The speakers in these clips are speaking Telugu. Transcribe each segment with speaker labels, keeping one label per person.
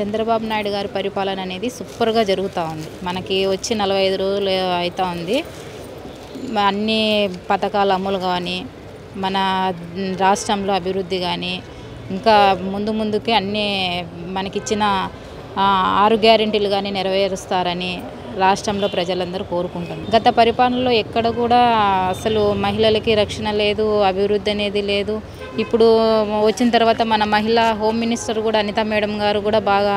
Speaker 1: చంద్రబాబు నాయుడు గారి పరిపాలన అనేది సూపర్గా జరుగుతూ ఉంది. మనకి వచ్చి 45 రోజులు అవుతా ఉంది. అన్ని పథకాల అమలు కానీ, మన రాష్ట్రంలో అభివృద్ధి కానీ, ఇంకా ముందుకి అన్నీ మనకిచ్చిన 6 గ్యారెంటీలు కానీ నెరవేరుస్తారని రాష్ట్రంలో ప్రజలందరూ కోరుకుంటున్నారు. గత పరిపాలనలో ఎక్కడ కూడా అసలు మహిళలకి రక్షణ లేదు, అభివృద్ధి అనేది లేదు. ఇప్పుడు వచ్చిన తర్వాత మన మహిళా హోమ్ మినిస్టర్ కూడా అనితా మేడం గారు కూడా బాగా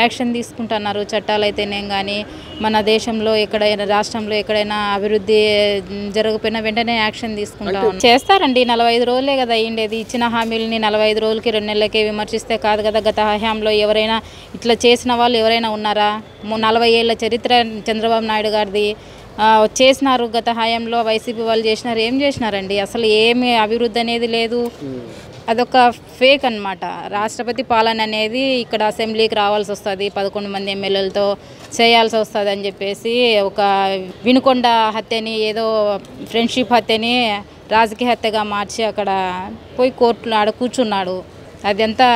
Speaker 1: యాక్షన్ తీసుకుంటున్నారు. చట్టాలు అయితేనేం కానీ, మన దేశంలో ఎక్కడైనా రాష్ట్రంలో ఎక్కడైనా అభివృద్ధి జరగకపోయినా వెంటనే యాక్షన్ తీసుకుంటా చేస్తారండి. 45 రోజులే కదా అయ్యిండేది. ఇచ్చిన హామీలని 45 రోజులకి 2 నెలలకే విమర్శిస్తే కాదు కదా. గత హయాంలో ఎవరైనా ఇట్లా చేసిన వాళ్ళు ఎవరైనా ఉన్నారా? 40 ఏళ్ళ చరిత్ర చంద్రబాబు నాయుడు గారిది. చేసినారు గత హయాంలో వైసీపీ వాళ్ళు చేసినారు. ఏం చేసినారండి? అసలు ఏమి అభివృద్ధి అనేది లేదు. అదొక ఫేక్ అన్నమాట. రాష్ట్రపతి పాలన అనేది ఇక్కడ అసెంబ్లీకి రావాల్సి వస్తుంది, 11 మంది ఎమ్మెల్యేలతో చేయాల్సి వస్తుంది అని చెప్పేసి ఒక వినుకొండ హత్యని ఏదో ఫ్రెండ్షిప్ హత్యని రాజకీయ హత్యగా మార్చి అక్కడ పోయి కోర్టులో ఆడ కూర్చున్నాడు. అదంతా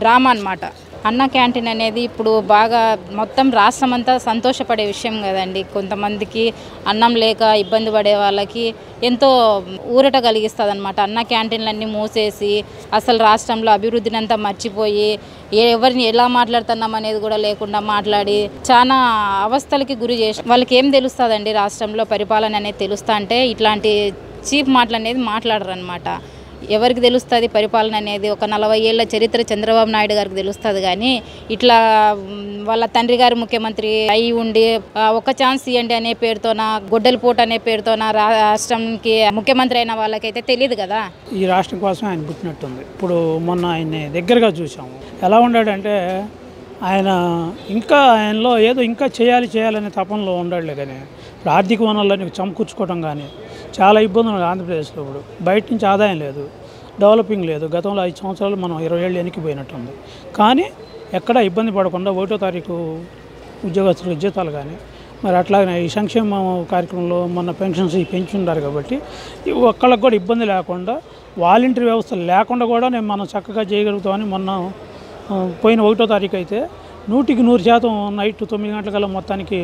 Speaker 1: డ్రామా అన్నమాట. అన్న క్యాంటీన్ అనేది ఇప్పుడు బాగా మొత్తం రాష్ట్రం అంతా సంతోషపడే విషయం కదండి. కొంతమందికి అన్నం లేక ఇబ్బంది పడే వాళ్ళకి ఎంతో ఊరట కలిగిస్తుంది అనమాట. అన్న క్యాంటీన్లన్నీ మూసేసి అసలు రాష్ట్రంలో అభివృద్ధిని అంతా మర్చిపోయి ఎవరిని ఎలా మాట్లాడుతున్నాం అనేది కూడా లేకుండా మాట్లాడి చాలా అవస్థలకి గురి చేసి వాళ్ళకి ఏం తెలుస్తుందండి రాష్ట్రంలో పరిపాలన అనేది తెలుస్తా అంటే ఇట్లాంటి చీప్ మాటలు అనేది మాట్లాడరు అనమాట. ఎవరికి తెలుస్తుంది పరిపాలన అనేది? ఒక 40 ఏళ్ళ చరిత్ర చంద్రబాబు నాయుడు గారికి తెలుస్తుంది. కానీ ఇట్లా వాళ్ళ తండ్రి గారు ముఖ్యమంత్రి అయి ఉండి ఒక ఛాన్స్ ఇవ్వండి అనే పేరుతోన, గొడ్డలి పోటు అనే పేరుతోన రాష్ట్రంకి ముఖ్యమంత్రి అయిన వాళ్ళకైతే తెలియదు కదా.
Speaker 2: ఈ రాష్ట్రం కోసం ఆయన పుట్టినట్టుంది. ఇప్పుడు మొన్న ఆయన్ని దగ్గరగా చూసాము. ఎలా ఉన్నాడంటే ఆయనలో ఏదో ఇంకా చేయాలనే తపనలో ఉండాడులే. కానీ ఆర్థిక వనరులని చమకూర్చుకోవడం కానీ చాలా ఇబ్బందులు ఆంధ్రప్రదేశ్లో. ఇప్పుడు బయట నుంచి ఆదాయం లేదు, డెవలపింగ్ లేదు. గతంలో 5 సంవత్సరాలు మనం 20 ఏళ్ళు వెనక్కిపోయినట్టుంది. కానీ ఎక్కడ ఇబ్బంది పడకుండా 1వ తారీఖు ఉద్యోగస్తులకు జీతాలు కానీ, మరి అట్లాగే ఈ సంక్షేమ కార్యక్రమంలో మొన్న పెన్షన్స్ పెంచుంటారు కాబట్టి ఒక్కళ్ళకి కూడా ఇబ్బంది లేకుండా, వాలంటీర్ వ్యవస్థ లేకుండా కూడా మనం చక్కగా చేయగలుగుతామని మొన్న పోయిన 1వ తారీఖు అయితే 100% నైట్ 9 గంటలకల్లా మొత్తానికి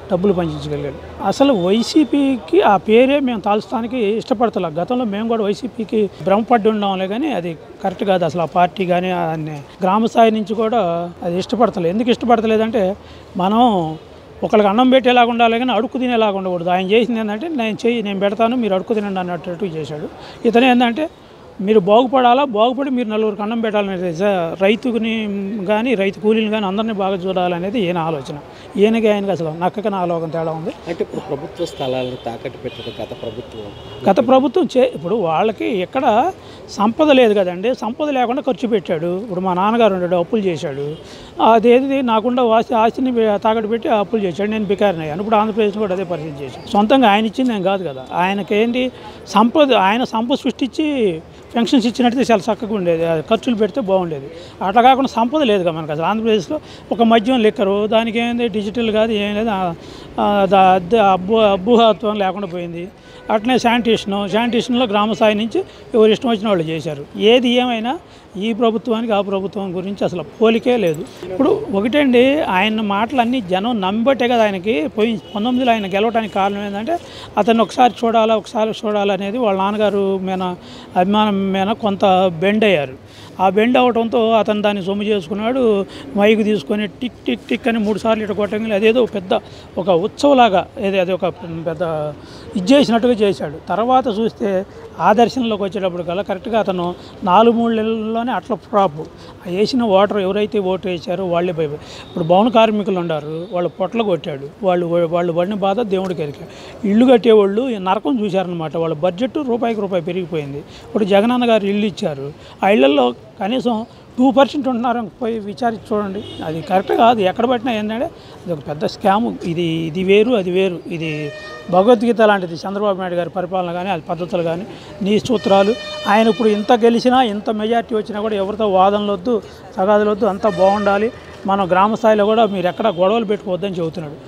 Speaker 2: డబ్బులు పంచించగలిగాడు. అసలు వైసీపీకి ఆ పేరే మేము తాల్చడానికి ఇష్టపడతలే. గతంలో మేము కూడా వైసీపీకి భ్రమపడి ఉండాంలే, కానీ అది కరెక్ట్ కాదు. అసలు ఆ పార్టీ కానీ గ్రామ స్థాయి నుంచి కూడా అది ఇష్టపడతలేదు. ఎందుకు ఇష్టపడతలేదంటే మనం ఒకళ్ళకి అన్నం పెట్టేలాగా ఉండాలి, కానీ అడుక్కు తినేలాగా ఉండకూడదు. ఆయన చేసింది ఏంటంటే నేను పెడతాను, మీరు అడుక్కు తినండి అన్నట్టు చేశాడు. ఇతను ఏంటంటే మీరు బాగుపడి మీరు నలుగురికి అన్నం పెట్టాలనేది రైతుని కానీ రైతు కూలీని కానీ అందరినీ బాగా చూడాలనేది ఈయన ఆలోచన. ఆయనకి అసలు నక్కకి నాలోకం తేడా ఉంది.
Speaker 3: అంటే ఇప్పుడు ప్రభుత్వ స్థలాలను తాకట్టు పెట్టడం గత ప్రభుత్వం
Speaker 2: ఇప్పుడు వాళ్ళకి ఎక్కడ సంపద లేదు కదండి. సంపద లేకుండా ఖర్చు పెట్టాడు. ఇప్పుడు మా నాన్నగారు ఉన్నాడు, అప్పులు చేశాడు. అదేది నాకుండా ఆస్తిని తాకట్టు పెట్టి అప్పులు చేశాడు. నేను బికారిని అయ్యాను. ఇప్పుడు ఆంధ్రప్రదేశ్లో కూడా అదే పరిస్థితి చేశాడు. సొంతంగా ఆయన ఇచ్చింది ఏం కాదు కదా. ఆయనకేంటి ఆయన సంపద సృష్టించి పెన్షన్స్ ఇచ్చినట్టు చాలా చక్కగా ఉండేది. ఖర్చులు పెడితే బాగుండేది. అట్లా కాకుండా సంపద లేదు కదా మనకు. అసలు ఆంధ్రప్రదేశ్లో ఒక మద్యం లిక్కరు, దానికి ఏంది డిజిటల్ కాదు, ఏం లేదు, అబ్బుహత్వం లేకుండా పోయింది. అట్లనే శానిటేషన్లో గ్రామ స్థాయి నుంచి ఎవరు ఇష్టం వచ్చిన వాళ్ళు చేశారు. ఏది ఏమైనా ఈ ప్రభుత్వానికి ఆ ప్రభుత్వం గురించి అసలు పోలికే లేదు. ఇప్పుడు ఒకటండి, ఆయన మాటలన్నీ జనం నమ్మబట్టే కదా ఆయనకి 19లో ఆయన గెలవడానికి కారణం ఏంటంటే అతన్ని ఒకసారి చూడాలనేది వాళ్ళ నాన్నగారు మీద అభిమానం మీద కొంత బెండ్ అయ్యారు. ఆ బెండ్ అవడంతో అతను దాన్ని సొమ్ము చేసుకున్నాడు. మైకు తీసుకొని టిక్ టిక్ టిక్ అని 3 సార్లు ఇట్లా కొట్టగానే అదేదో పెద్ద ఒక ఉత్సవంలాగా అది ఒక పెద్ద ఇది చేసినట్టుగా చేశాడు. తర్వాత చూస్తే ఆదర్శంలోకి వచ్చేటప్పుడు కల్లా కరెక్ట్గా అతను 4-3 నెలల్లోనే అట్లా ఫ్లాప్ వేసిన ఎవరైతే ఓటు వేశారో వాళ్ళే భయపడి. ఇప్పుడు భవన కార్మికులు ఉన్నారు, వాళ్ళు పొట్టలు కొట్టాడు. వాళ్ళు పడిన బాధ దేవుడికి ఎరికారు. ఇల్లు కట్టేవాళ్ళు నరకం చూశారనమాట. వాళ్ళ బడ్జెట్ రూపాయికి రూపాయి పెరిగిపోయింది. ఇప్పుడు జగనన్న గారు ఇల్లు ఇచ్చారు. ఆ ఇళ్లలో కనీసం 2% ఉంటున్నారు. పోయి విచారించి చూడండి. అది కరెక్ట్ కాదు. ఎక్కడ పట్టినా ఏంటంటే అది ఒక పెద్ద స్కాము. ఇది వేరు అది వేరు. ఇది భగవద్గీత లాంటిది. చంద్రబాబు నాయుడు గారి పరిపాలన కానీ, అది పద్ధతులు కానీ, నీ సూత్రాలు. ఆయన ఇప్పుడు ఇంత గెలిచినా, ఇంత మెజార్టీ వచ్చినా కూడా ఎవరితో వాదనలు వద్దు, తగాదులు వద్దు, అంతా బాగుండాలి. మనం గ్రామ స్థాయిలో కూడా మీరు ఎక్కడ గొడవలు పెట్టుకోవద్దని చెబుతున్నాడు.